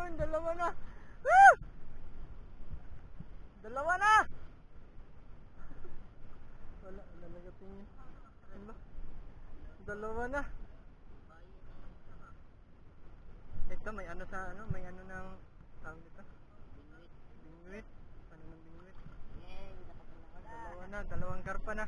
Ayun, dalawa na. Ah! Dalawa na. Wala nagatingin. Ano? Dalawa na. Ito may ano sa ano, may ano ng tawag dito. Bingwit. Ano ng bingwit? Dalawa na, dalawang karpa na.